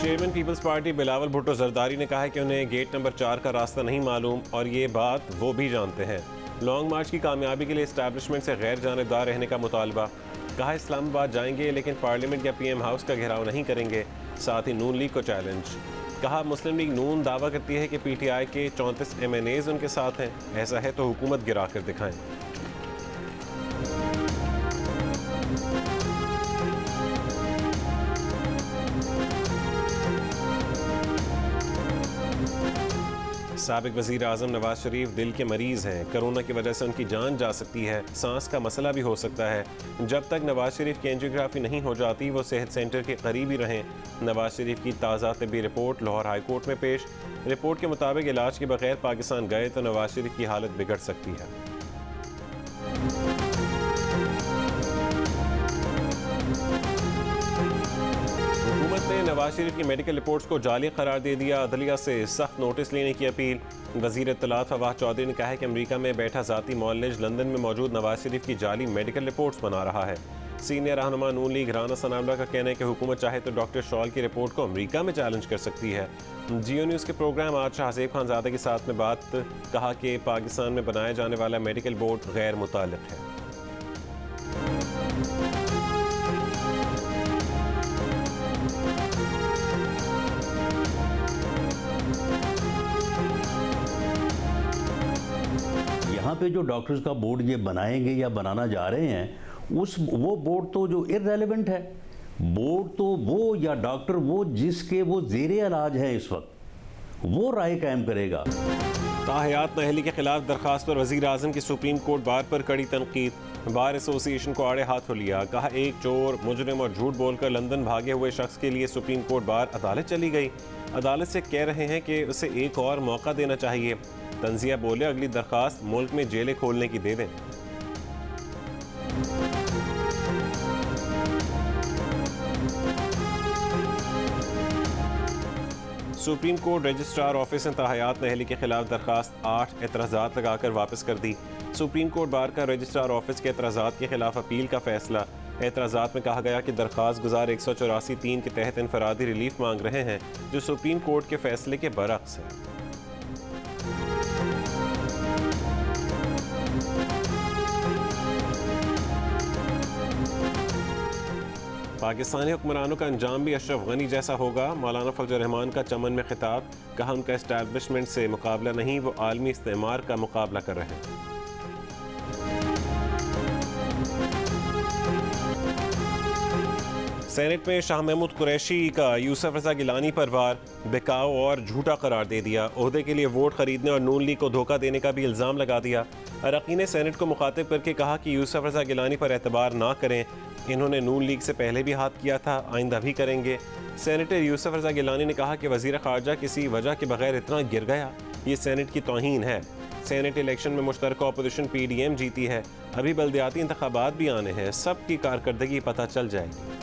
Chairman People's Party Bilawal Bhutto Zardari ने कहा है कि उन्हें गेट नंबर 4 का रास्ता नहीं मालूम और ये बात वो भी जानते हैं। लॉन्ग मार्च की कामयाबी के लिए इस्टेब्लिशमेंट से गैर जानिबदार रहने का मुतालबा। कहा इस्लामाबाद जाएंगे लेकिन पार्लियामेंट या पीएम हाउस का घेराव नहीं करेंगे। साथ ही नून लीग को चैलेंज। कहा मुस्लिम लीग नून दावा करती है कि पीटीआई के 34 MNAs उनके साथ हैं। ऐसा है तो हुकूमत गिरा कर दिखाएं। साबिक वज़ीर आज़म नवाज शरीफ दिल के मरीज़ हैं। कोरोना की वजह से उनकी जान जा सकती है। सांस का मसला भी हो सकता है। जब तक नवाज शरीफ की एंजियोग्राफी नहीं हो जाती वो सेहत सेंटर के करीब ही रहें। नवाज शरीफ की ताज़ा तबी रिपोर्ट लाहौर हाई कोर्ट में पेश। रिपोर्ट के मुताबिक इलाज के बगैर पाकिस्तान गए तो नवाज शरीफ की हालत बिगड़ सकती है। हुकूमत ने नवाज शरीफ की मेडिकल रिपोर्ट्स को जाली करार दे दिया। अदलिया से सख्त नोटिस लेने की अपील। वज़ीर इत्तलात फवाद चौधरी ने कहा है कि अमेरिका में बैठा ज़ाती मौलज लंदन में मौजूद नवाज शरीफ की जाली मेडिकल रिपोर्ट्स बना रहा है। सीनियर रहनुमा नून लीग राना सनाउल्लाह का कहना है कि हुकूमत चाहे तो डॉक्टर शॉल की रिपोर्ट को अमेरिका में चैलेंज कर सकती है। जियो न्यूज़ के प्रोग्राम आज शाहज़ेब खानज़ादा के साथ में बात। कहा कि पाकिस्तान में बनाया जाने वाला मेडिकल बोर्ड गैर मुताल्लिक़ है। यहाँ पे जो डॉक्टर्स का बोर्ड ये बनाएंगे या बनाना जा रहे हैं वो बोर्ड तो जो इररेलेवेंट है। बोर्ड तो वो या डॉक्टर वो जिसके वो ज़ेरे इलाज है इस वक्त वो राय कायम करेगा। ताहयात नहली के खिलाफ दरखास्त पर वज़ीर आज़म की सुप्रीम कोर्ट बार पर कड़ी तनकीद। बार एसोसिएशन को आड़े हाथों लिया। कहा एक चोर मुजरिम और झूठ बोलकर लंदन भागे हुए शख्स के लिए सुप्रीम कोर्ट बार अदालत चली गई। अदालत से कह रहे हैं कि उसे एक और मौका देना चाहिए। तंजिया बोले अगली दरखास्त मुल्क में जेलें खोलने की दे दें। सुप्रीम कोर्ट रजिस्ट्रार ऑफिस ने ताहयात नहली के खिलाफ दरखास्त 8 एतराज़ात लगाकर वापस कर दी। सुप्रीम कोर्ट बार का रजिस्ट्रार ऑफिस के एतराज़ात के खिलाफ अपील का फैसला। एतराज़ात में कहा गया कि दरखास्त गुजार 184(3) के तहत इनफरादी रिलीफ मांग रहे हैं जो सुप्रीम कोर्ट के फैसले के बरअक्स है। पाकिस्तानी हुक्मरानों का अंजाम भी अशरफ गनी जैसा होगा। मौलाना फजल रहमान का चमन में खिताब। कहा उनका एस्टैब्लिशमेंट से मुकाबला नहीं वो आलमी इस्तेमार का मुकाबला कर रहे हैं। सेनेट में शाह महमूद कुरैशी का यूसुफ रज़ा गिलानी पर वार। बिकाऊ और झूठा करार दे दिया। ओहदे के लिए वोट खरीदने और नून लीग को धोखा देने का भी इल्ज़ाम लगा दिया। अरकान ने सेनेट को मुखातिब करके कहा कि यूसुफ रज़ा गिलानी पर एतबार ना करें। इन्होंने नून लीग से पहले भी हाथ किया था, आइंदा भी करेंगे। सेनेटर यूसुफ रज़ा गिलानी ने कहा कि वज़ीर ख़ारजा किसी वजह के बगैर इतना गिर गया, ये सेनेट की तौहीन है। सेनेट इलेक्शन में मुश्तरका अपोजिशन PDM जीती है। अभी बल्दियाती इंतखाबात भी आने हैं, सबकी कारकर्दगी पता चल जाएगी।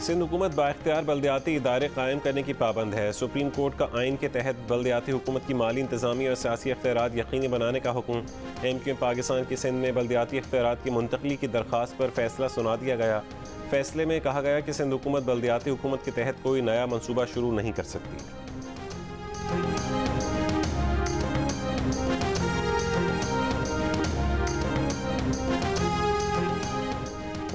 सिंध हुकूमत बाइख्तियार बल्दियाती इदारे कायम करने की पाबंद है। सुप्रीम कोर्ट का आइन के तहत बल्दियाती हुकूमत की माली इंतजामी और सियासी इख्तियारात यकीनी बनाने का हुक्म। MQM पाकिस्तान की सिंध में बल्दियाती इख्तियारात की मुंतकली की दरख्वास्त पर फैसला सुना दिया गया। फैसले में कहा गया कि सिंध हुकूमत बल्दियाती हुकूमत के तहत कोई नया मनसूबा शुरू नहीं कर सकती।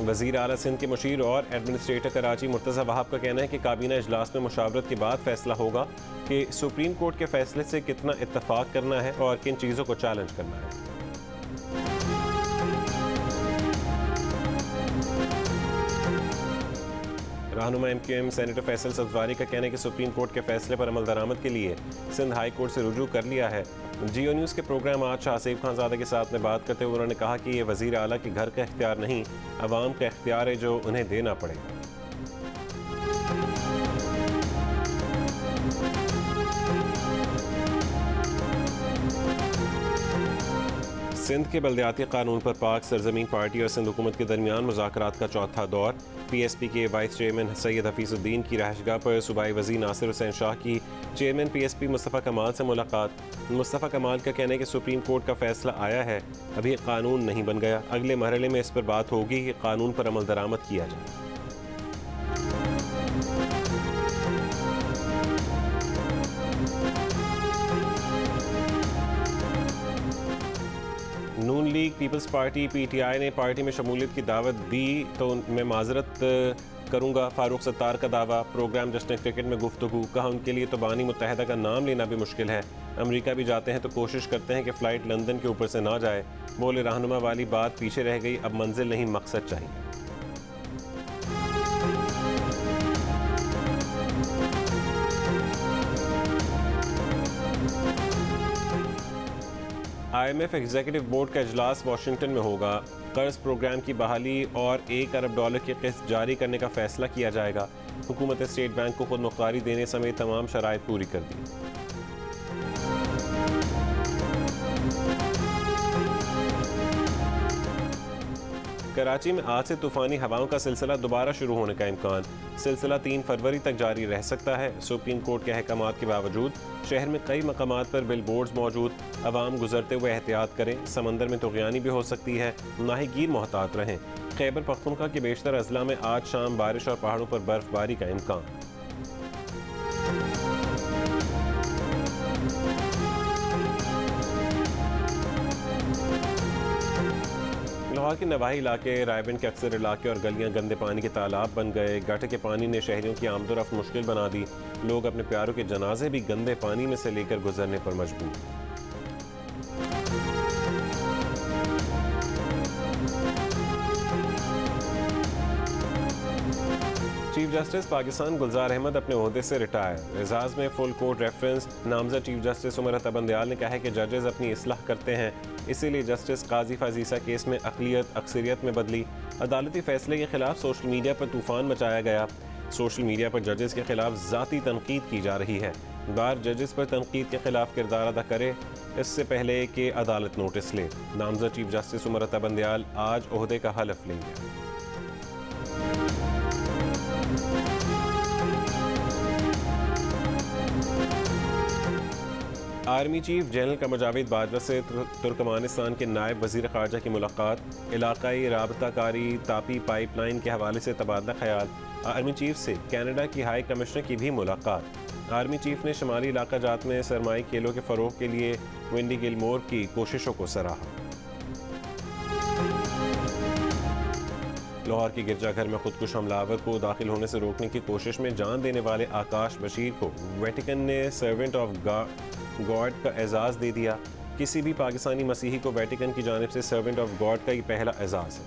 वज़ीर आला सिंध के मुशीर और एडमिनिस्ट्रेटर कराची मुर्तज़ा वहाब का कहना है कि काबीना इजलास में मुशावरत के बाद फैसला होगा कि सुप्रीम कोर्ट के फैसले से कितना इत्तफाक करना है और किन चीज़ों को चैलेंज करना है। रहनुमा MQM सेनेटर फैसल सब्ज़वारी का कहना है कि सुप्रीम कोर्ट के फैसले पर अमल दरामद के लिए सिंध हाई कोर्ट से रुजू कर लिया है। जियो न्यूज़ के प्रोग्राम आज शाहज़ेब खानज़ादा के साथ में बात करते हुए उन्होंने कहा कि ये वज़ीर आला के घर का इख्तियार नहीं, अवाम का इख्तियार है जो उन्हें देना पड़ेगा। सिंध के बल्दियाती कानून पर पाक सरजमीन पार्टी और सिंध हुकूमत के दरमियान मुज़ाकरात का चौथा दौर। PSP के वाइस चेयरमैन सैयद हफीजुद्दीन की रहायशगाह पर सूबाई वज़ीर नासिर हुसैन शाह की चेयरमैन PSP मुस्तफ़ा कमाल से मुलाकात। मुस्तफ़ा कमाल का कहना है कि सुप्रीम कोर्ट का फैसला आया है, अभी कानून नहीं बन गया, अगले मरहले में इस पर बात होगी कि कानून पर अमल दरामद किया जाए। नून लीग पीपल्स पार्टी PTI ने पार्टी में शमूलियत की दावत दी तो मैं माजरत करूंगा। फारूक सत्तार का दावा। प्रोग्राम जश्न क्रिकेट में गुफ्तगू। कहा उनके लिए तो बानी मुत्तहदा का नाम लेना भी मुश्किल है, अमेरिका भी जाते हैं तो कोशिश करते हैं कि फ़्लाइट लंदन के ऊपर से ना जाए। बोले रहनुमा वाली बात पीछे रह गई, अब मंजिल नहीं मकसद चाहिए। IMF एग्जीक्यूटिव बोर्ड का इजलास वाशिंगटन में होगा। कर्ज प्रोग्राम की बहाली और $1 अरब की किस्त जारी करने का फैसला किया जाएगा। हुकूमत स्टेट बैंक को खुद मुख्तारी देने समेत तमाम शराइत पूरी कर दी। कराची में आज से तूफानी हवाओं का सिलसिला दोबारा शुरू होने का इम्कान। सिलसिला 3 फरवरी तक जारी रह सकता है। सुप्रीम कोर्ट के अहकामात के बावजूद शहर में कई मकामात पर बिलबोर्ड्स मौजूद। अवाम गुजरते हुए एहतियात करें, समंदर में तुग़यानी भी हो सकती है, माहीगीर मोहतात रहें। खैबर पख्तूनख्वा के बेशतर अजला में आज शाम बारिश और पहाड़ों पर बर्फबारी का इम्कान। लाहौर के नवाही इलाके, रायबंद के अक्सर इलाके और गलियां गंदे पानी के तालाब बन गए। गटर के पानी ने शहरियों की आमदोरफ्त मुश्किल बना दी। लोग अपने प्यारों के जनाजे भी गंदे पानी में से लेकर गुजरने पर मजबूर। चीफ जस्टिस पाकिस्तान गुलजार अहमद अपने ओहदे से रिटायर। एजाज में फुल कोर्ट रेफरेंस। नामजद चीफ जस्टिस उमर अता बंदयाल ने कहा है कि जजेस अपनी इस्लाह करते हैं, इसीलिए जस्टिस काजी फाजीसा केस में अक़लियत अक्सरियत में बदली। अदालती फैसले के खिलाफ सोशल मीडिया पर तूफान मचाया गया। सोशल मीडिया पर जजेस के खिलाफ ज़ाती तनकीद की जा रही है। बार जजेस पर तनकीद के खिलाफ किरदार अदा करे इससे पहले कि अदालत नोटिस ले। नामजद चीफ जस्टिस उमर अता बंदयाल आज ओहदे का हलफ लेंगे। Army chief general Qamar Javed Bajwa से तुर्कमानिस्तान के नायब वज़ीर ख़ारजा की मुलाकात। इलाकाई राबताकारी तापी पाइपलाइन के हवाले से तबादला ख्याल। आर्मी चीफ से कनाडा की हाई कमिश्नर की भी मुलाकात। आर्मी चीफ ने शुमाली इलाका जात में सरमाई खेलों के फ़रोग़ के लिए विंडी गिलमोर की कोशिशों को सराहा। लाहौर के गिरजाघर में खुदकुश हमलावर को दाखिल होने से रोकने की कोशिश में जान देने वाले आकाश बशीर को वेटिकन ने सर्वेंट ऑफ गॉड का एजाज़ दे दिया। किसी भी पाकिस्तानी मसीही को वेटिकन की जानिब से सर्वेंट ऑफ गॉड का ये पहला एजाज़ है।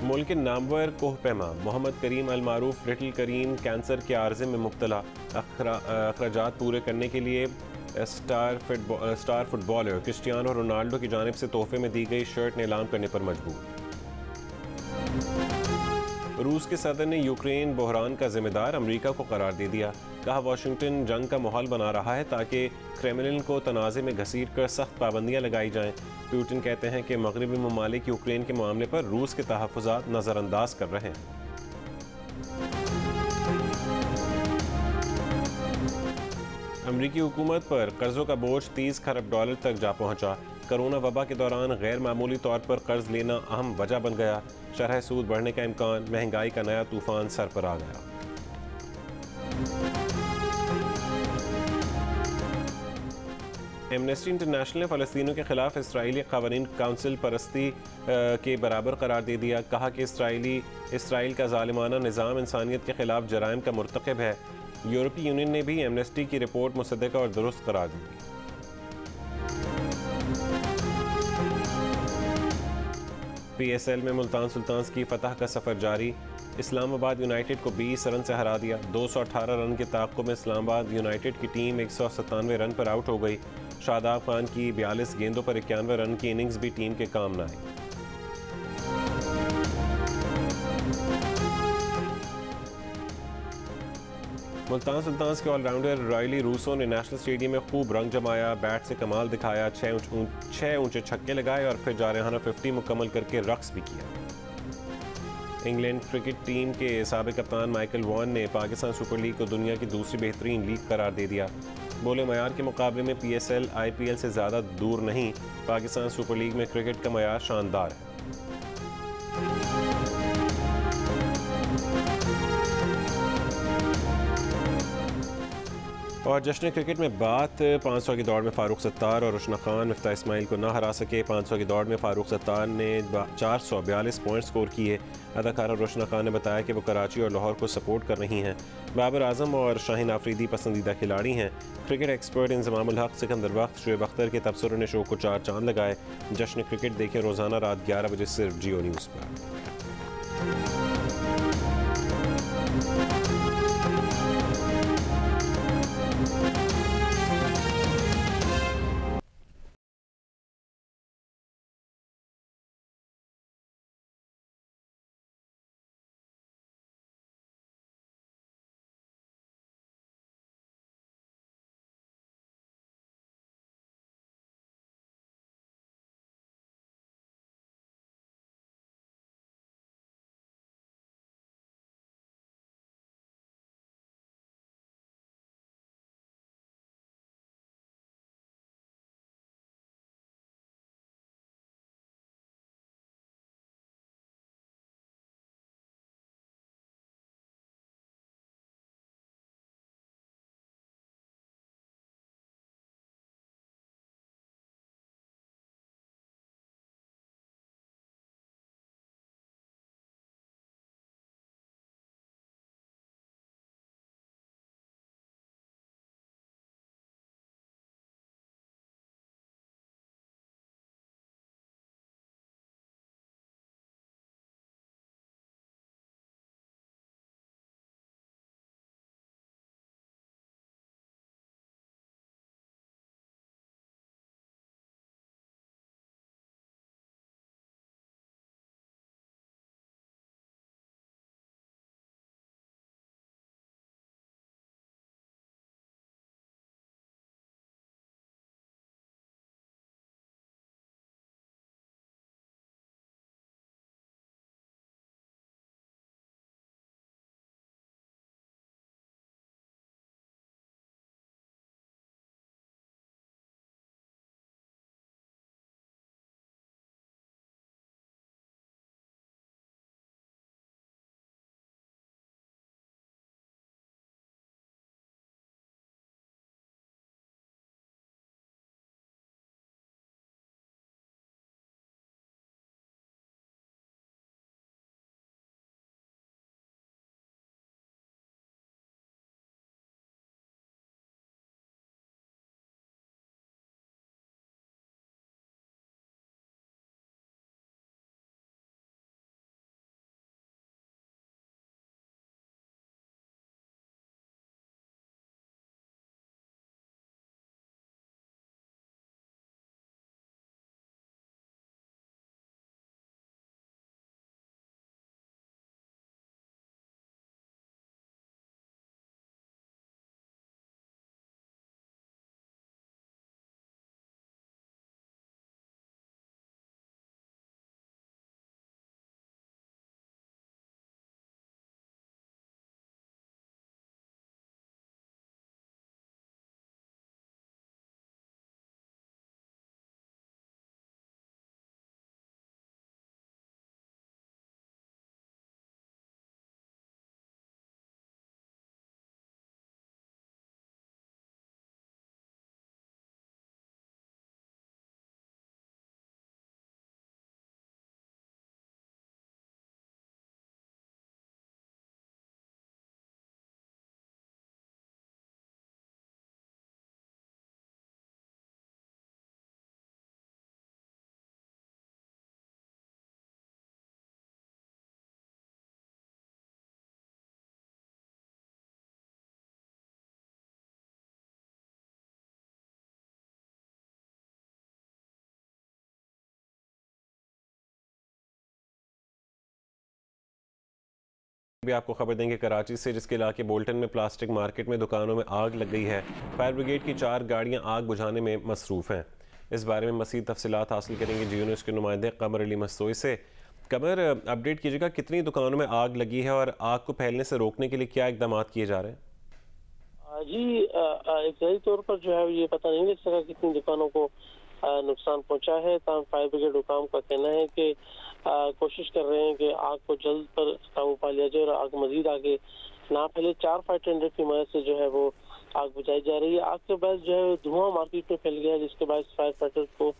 मुल्क के नामवर कोहपैमा मोहम्मद करीम अल मारूफ लिटिल करीम कैंसर के आर्जे में मुब्तला। अखराजात पूरे करने के लिए स्टार फुटबॉलर क्रिस्टियानो रोनाल्डो की जानिब से तोहफे में दी गई शर्ट नीलाम करने पर मजबूर। रूस के सदर ने यूक्रेन बहरान का जिम्मेदार अमेरिका को करार दे दिया। कहा वाशिंगटन जंग का माहौल बना रहा है ताकि क्रेमलिन को तनाज़े में घसीट कर सख्त पाबंदियां लगाई जाएं। पुतिन कहते हैं कि मगरबी ममालिक यूक्रेन के मामले पर रूस के तहफ़्फ़ुज़ात नज़रअंदाज कर रहे हैं। अमरीकी हुकूमत पर कर्जों का बोझ $30 खरब तक जा पहुंचा। कोरोना वबा के दौरान गैर मामूली तौर पर कर्ज लेना अहम वजह बन गया। शरह सूद बढ़ने का इम्कान। महंगाई का नया तूफान सर पर आ गया। एमनेस्टी इंटरनेशनल ने फ़लस्तीनियों के खिलाफ इसराइली क़वानीन काउंसिल परस्ती के बराबर करार दे दिया। कहा कि इसराइल का ज़ालिमाना निज़ाम इंसानियत के खिलाफ जराइम का मुर्तकिब है। यूरोपीय यूनियन ने भी एमनेस्टी की रिपोर्ट मुसद्दक़ा और दुरुस्त करार दी। PSL में मुल्तान सुल्तान्स की फतह का सफ़र जारी। इस्लामाबाद यूनाइटेड को 20 रन से हरा दिया। 218 रन के ताक़ुब में इस्लामाबाद यूनाइटेड की टीम 197 रन पर आउट हो गई। शादाब खान की 42 गेंदों पर 91 रन की इनिंग्स भी टीम के काम न आई। मुल्तान सुल्तान्स के ऑलराउंडर रायली रूसो ने नेशनल स्टेडियम में खूब रंग जमाया, बैट से कमाल दिखाया, छः ऊंचे छक्के लगाए और फिर जारहाना 50 मुकम्मल करके रक्स भी किया। इंग्लैंड क्रिकेट टीम के साबिक कप्तान माइकल वॉन ने पाकिस्तान सुपर लीग को दुनिया की दूसरी बेहतरीन लीग करार दे दिया। बोले मयार के मुकाबले में PSL IPL से ज़्यादा दूर नहीं, पाकिस्तान सुपर लीग में क्रिकेट का मयार शानदार है। और जश्न क्रिकेट में बात 500 की दौड़ में फारूक सत्तार और रुशना खान मिफ्ता इस्माइल को ना हरा सके। 500 की दौड़ में फारूक सत्तार ने 442 पॉइंट स्कोर किए। अदाकारा रुशना खान ने बताया कि वो कराची और लाहौर को सपोर्ट कर रही हैं। बाबर आजम और शाहीन आफरीदी पसंदीदा खिलाड़ी हैं। क्रिकेट एक्सपर्ट इंजमाम उल हक, सिकंदर वक्त, शुएब अख्तर के तबसरों ने शो को 4 चांद लगाए। जश्न क्रिकेट देखें रोज़ाना रात 11 बजे सिर्फ जियो न्यूज़ पर। भी आपको खबर देंगे कराची से, जिसके इलाके बोल्टन में प्लास्टिक मार्केट में दुकानों में आग लग गई है। फायर ब्रिगेड की 4 गाड़ियां आग बुझाने में मसरूफ़ हैं। इस बारे में मज़ीद तफसीलात हासिल करेंगे जी न्यूज़ के नुमाइंदे कमर अली मस्तोई से। कमर, अपडेट कीजिएगा, कितनी दुकानों में आग लगी है और आग को फैलने से रोकने के लिए क्या इकदाम किए जा रहे हैं? जी, सही तौर पर जो है ये पता नहीं लग सका कितनी दुकानों को नुकसान पहुंचा है। तमाम फायर ब्रिगेड हुकाम का कहना है कि कोशिश कर रहे हैं कि आग को जल्द पर काबू पा लिया जाए और आग मजीद आगे ना फैले। 4 फायर टेंडर की मदद से जो है वो आग बुझाई जा रही है। आग के बाद जो है धुआं मार्केट में फैल गया, जिसके बाद फायर फाइटर्स को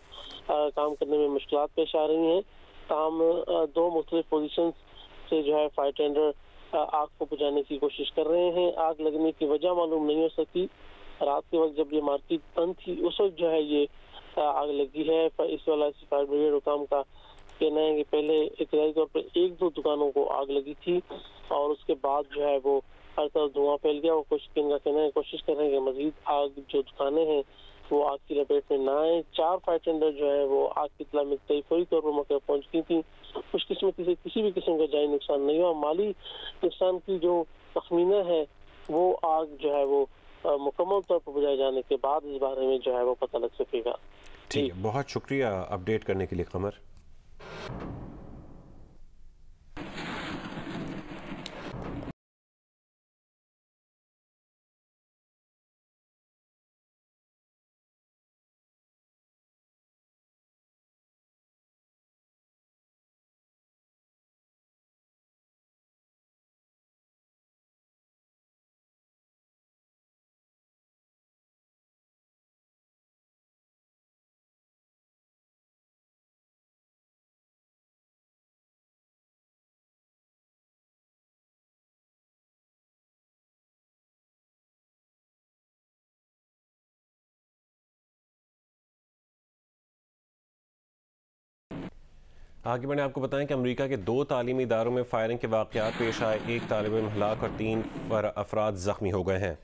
काम करने में मुश्किलात पेश आ रही हैं। तमाम 2 मुख्तलिफ पोजीशन से जो है फायर टेंडर आग को बुझाने की कोशिश कर रहे हैं। आग लगने की वजह मालूम नहीं हो सकी। रात के वक्त जब ये मार्केट बंद थी उस वक्त जो है ये आग लगी है। इस वाला फायर ब्रिगेड हुकाम का कहना है कि पहले इब्तदाई तौर पर 1-2 दुकानों को आग लगी थी और उसके बाद जो है वो हर तरफ धुआं फैल गया। और कुछ इनका कहना है, कोशिश कर रहे हैं कि मजीद आग जो दुकानें हैं वो आग की लपेट में ना आए। 4 फायर टेंडर जो है वो आग की इत्तला मिलते ही फौरी तौर पर मौके पर पहुंच गई थी। खुशकिस्मती से किसी भी किस्म का जानी नुकसान नहीं हुआ। माली नुकसान की जो तखमीना है वो आग जो है वो मुकम्मल तौर पर बुझाए जाने के बाद इस बारे में जो है वो पता लग सकेगा। ठीक है, बहुत शुक्रिया अपडेट करने के लिए कमर। आगे बढ़े आपको बताएं कि अमेरिका के 2 तालीमी इदारों में फायरिंग के वाक़यात पेश आए। 1 तालिब इल्म हलाक और 3 अफराद ज़ख्मी हो गए हैं।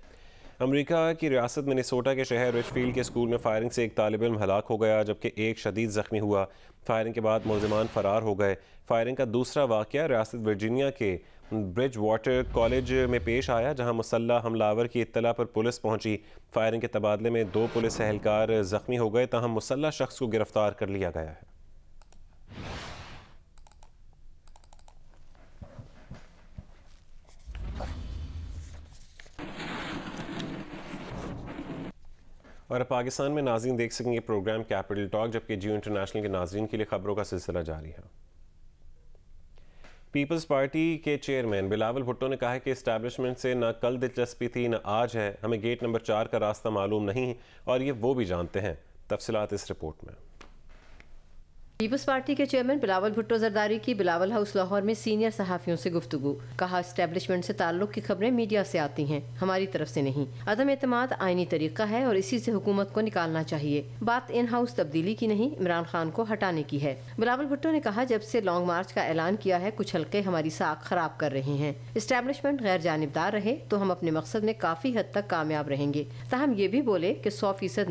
अमेरिका की रियासत मिनेसोटा के शहर रिचफील्ड के स्कूल में फायरिंग से 1 तालिब इल्म हलाक हो गया, जबकि 1 शदीद ज़ख्मी हुआ। फायरिंग के बाद मुलज़िमान फ़रार हो गए। फायरिंग का दूसरा वाक़या रियासत वर्जीनिया के ब्रिज वाटर कॉलेज में पेश आया, जहां मुसल्लह हमलावर की इत्तला पर पुलिस पहुंची। फायरिंग के तबादले में 2 पुलिस एहलकार ज़ख्मी हो गए, तहम मुसल्लह शख्स को गिरफ्तार कर लिया गया है। और पाकिस्तान में नाज़रीन देख सकेंगे प्रोग्राम कैपिटल टॉक, जबकि जियो इंटरनेशनल के नाज़रीन के लिए खबरों का सिलसिला जारी है। पीपल्स पार्टी के चेयरमैन बिलावल भुट्टो ने कहा है कि इस्टेब्लिशमेंट से न कल दिलचस्पी थी न आज है। हमें गेट नंबर 4 का रास्ता मालूम नहीं और ये वो भी जानते हैं। तफसीलात इस रिपोर्ट में। पीपल्स पार्टी के चेयरमैन बिलावल भुट्टो जरदारी की बिलावल हाउस लाहौर में सीनियर सहाफ़ियों से गुफ्तगू। कहा, एस्टेब्लिशमेंट से ताल्लुक की खबरें मीडिया से आती हैं, हमारी तरफ से नहीं। अदम एतमाद आईनी तरीका है और इसी से हुकूमत को निकालना चाहिए। बात इन हाउस तब्दीली की नहीं, इमरान खान को हटाने की है। बिलावल भुट्टो ने कहा, जब से लॉन्ग मार्च का ऐलान किया है कुछ हल्के हमारी साख खराब कर रहे हैं। एस्टेब्लिशमेंट गैर जानिबदार रहे तो हम अपने मकसद में काफ़ी हद तक कामयाब रहेंगे। ताहम ये भी बोले कि 100%